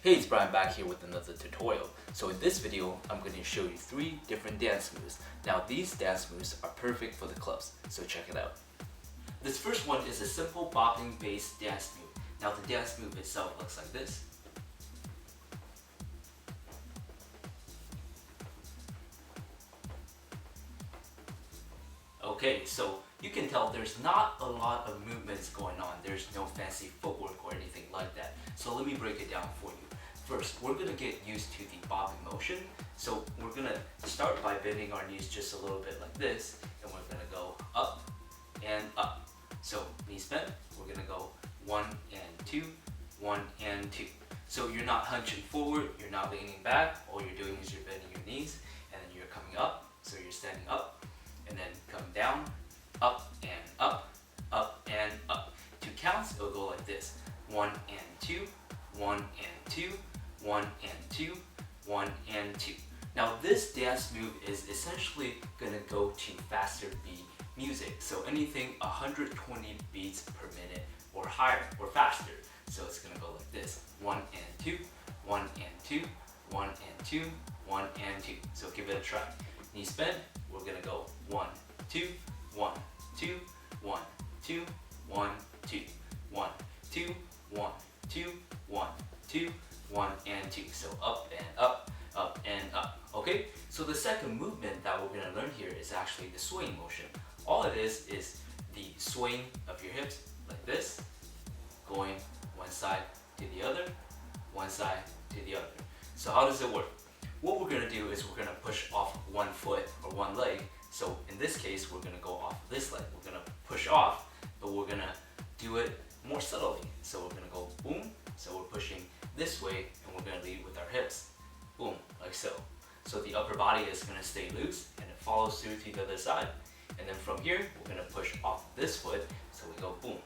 Hey, it's Brian back here with another tutorial. So in this video, I'm going to show you 3 different dance moves. Now these dance moves are perfect for the clubs, so check it out. This first one is a simple bopping based dance move. Now the dance move itself looks like this. Okay, so you can tell there's not a lot of movements going on. There's no fancy footwork or anything like that. So let me break it down for you. First, we're going to get used to the bopping motion. So we're going to start by bending our knees just a little bit like this, and we're going to go up and up. So knees bent, we're going to go 1 and 2, 1 and 2. So you're not hunching forward, you're not leaning back. All you're doing is you're bending your knees, and then you're coming up. So you're standing up, and then come down, up and up, up and up. 2 counts, it'll go like this. 1 and 2, 1 and 2, 1 and 2, 1 and 2. Now this dance move is essentially going to go to faster beat music. So anything 120 beats per minute or higher or faster. So it's going to go like this. 1 and 2, 1 and 2, 1 and 2, 1 and 2. So give it a try. Knees bent, we're going to go 1, 2, 1, 2, 1, 2, 1, 2, 1, 2, 1, 2, 1, 2, 1 and 2. So up and up, up and up. Okay, so the second movement that we're going to learn here is actually the swaying motion. All it is the swaying of your hips like this, going one side to the other, one side to the other. So how does it work? What we're going to do is we're going to push off one foot or one leg. So in this case, we're going to go off this leg. We're going to push off, but we're going to do it more subtly. So we're going to go boom. So we're pushing this way, and we're going to lead with our hips. Boom, like so. So the upper body is going to stay loose, and it follows through to the other side. And then from here, we're going to push off this foot, so we go boom.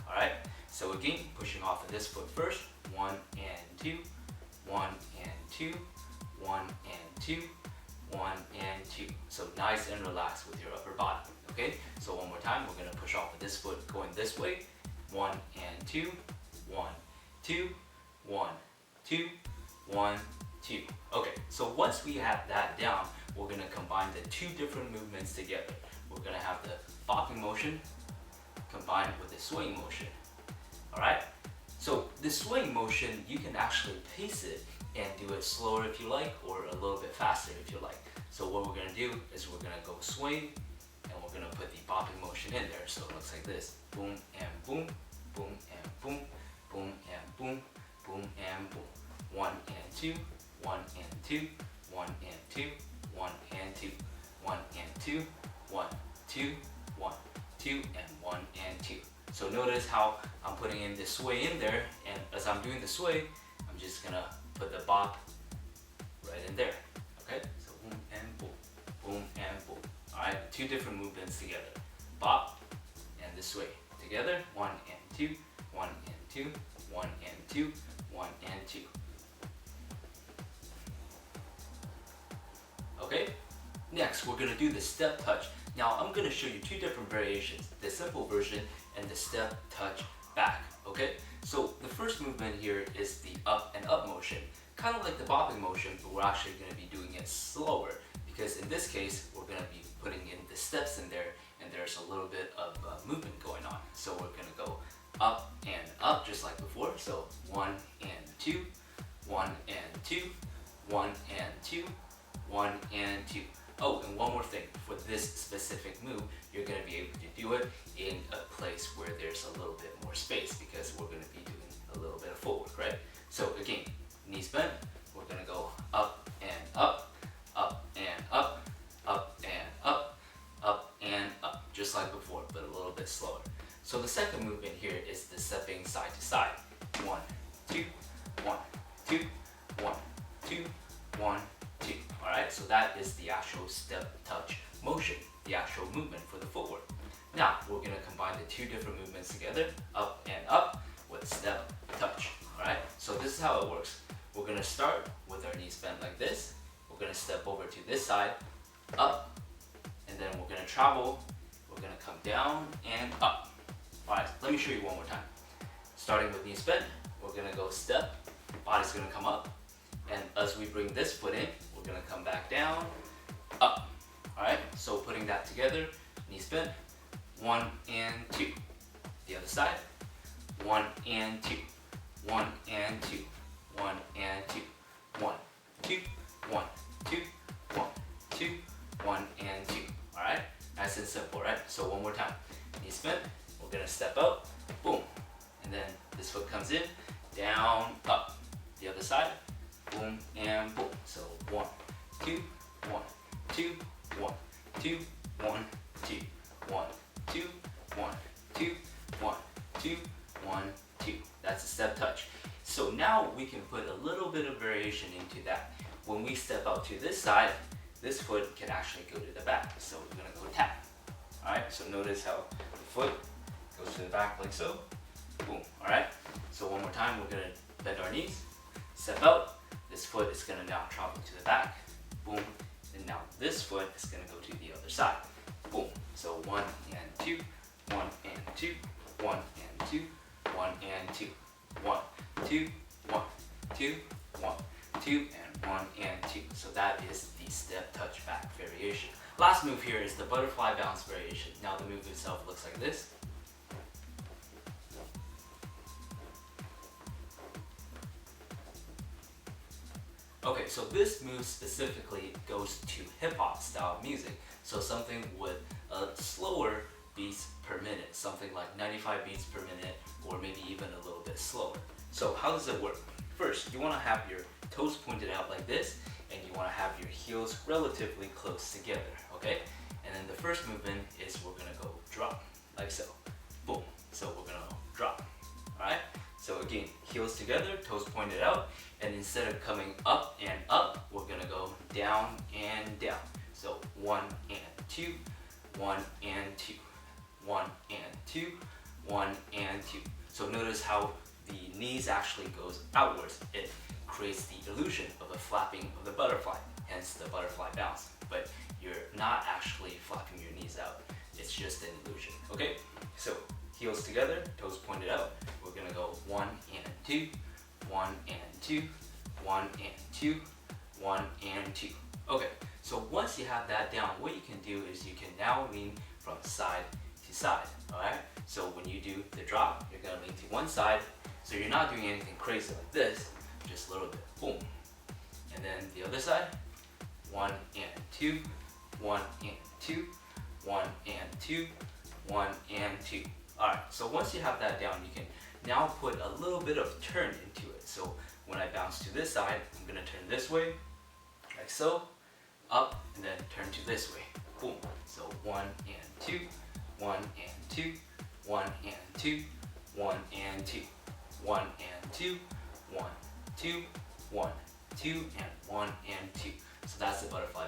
All right? So again, pushing off of this foot first. 1 and 2, 1 and 2, 1 and 2, 1 and 2. So nice and relaxed with your upper body. Okay? So one more time, we're going to push off of this foot going this way. 1 and 2, 1, 2, 1, 2, 1, 2. Okay, so once we have that down, we're going to combine the 2 different movements together. We're going to have the bopping motion combined with the swing motion. Alright? So the swing motion, you can actually pace it and do it slower if you like, or a little bit faster if you like. So what we're going to do is we're going to go swing, and we're going to put the bopping motion in there. So it looks like this. Boom and boom, boom and boom, boom and boom, boom and boom. 1 and 2, 1 and 2, 1 and 2, 1 and 2, 1 and 2, 1, 2, 1, 2, and 1 and 2. So notice how I'm putting in the sway in there, and as I'm doing the sway, I'm just gonna put the bop right in there. Okay? So boom and boom, boom and boom. Alright, 2 different movements together. Bop and the sway. Together, 1 and 2, 1 and 2, 1 and 2, 1 and 2. Okay? Next, we're going to do the step touch. Now, I'm going to show you 2 different variations, the simple version and the step touch back. Okay? So the first movement here is the up and up motion. Kind of like the bopping motion, but we're actually going to be doing it slower, because in this case, we're going to be putting in the steps in there, and there's a little bit of movement going on. So we're going to go up and up just like before. So 1 and 2, 1 and 2, 1 and 2, 1 and 2. Oh, and one more thing. For this specific move, you're going to be able to do it in a place where there's a little bit more space, because we're going to be doing a little bit of footwork, right? So again, knees bent, we're going to go up and up, up and up, up and up, up and up, just like before, but a little bit slower. So the second movement here is the stepping side to side. 1, 2, 1, 2, 1, 2, 1, 2. Alright, so that is the actual step touch motion, the actual movement for the footwork. Now, we're going to combine the 2 different movements together, up and up, with step touch. Alright, so this is how it works. We're going to start with our knees bent like this. We're going to step over to this side, up, and then we're going to travel. We're going to come down and up. Alright, let me show you one more time. Starting with knees bent, we're going to go step, body's gonna come up. And as we bring this foot in, we're gonna come back down, up. All right, so putting that together, knees bent, 1 and 2. The other side, 1 and 2, 1 and 2, 1 and 2, 1, 2, 1, 2, 1, 2, 1 and 2. All right, nice and simple, right? So one more time, knees bent, we're gonna step out, boom, and then this foot comes in, down, up. The other side, boom and boom. So 1, 2, 1, 2, 1, 2, 1, 2, 1, 2, 1, 2, 1, 2, 1, 2. That's a step touch. So now we can put a little bit of variation into that. When we step out to this side, this foot can actually go to the back. So we're gonna go tap. All right, so notice how the foot goes to the back like so. Boom, all right? So one more time, we're gonna bend our knees, step out. This foot is gonna now travel to the back. Boom, and now this foot is gonna go to the other side. Boom, so 1 and 2, 1 and 2, 1 and 2, 1 and 2, 1, 2, 1, 2, 1, 2, and 1 and 2. So that is the step touch back variation. Last move here is the butterfly bounce variation. Now the move itself looks like this. Okay, so this move specifically goes to hip hop style music. So something with a slower beats per minute, something like 95 beats per minute, or maybe even a little bit slower. So how does it work? First, you want to have your toes pointed out like this, and you want to have your heels relatively close together, okay? And then the first movement is we're gonna go drop, like so. Boom. So we're gonna drop, all right? So again, heels together, toes pointed out, and instead of coming up and up, we're gonna go down and down. So 1 and 2, 1 and 2, 1 and 2, 1 and 2. So notice how the knees actually goes outwards. It creates the illusion of a flapping of the butterfly, hence the butterfly bounce. But you're not actually flapping your knees out. It's just an illusion, okay? So heels together, toes pointed out. We're gonna go 1 and 2, 1 and 2, 1 and 2, 1 and 2. Okay, so once you have that down, what you can do is you can now lean from side to side, all right? So when you do the drop, you're gonna lean to one side, so you're not doing anything crazy like this, just a little bit, boom. And then the other side, 1 and 2, 1 and 2, 1 and 2, 1 and 2. All right, so once you have that down, you can now put a little bit of turn into it. So when I bounce to this side, I'm gonna turn this way, like so, up, and then turn to this way, boom. So 1 and 2, 1 and 2, 1 and 2, 1 and 2, 1 and 2, 1, 2, 1, 2, and 1 and 2. So that's the butterfly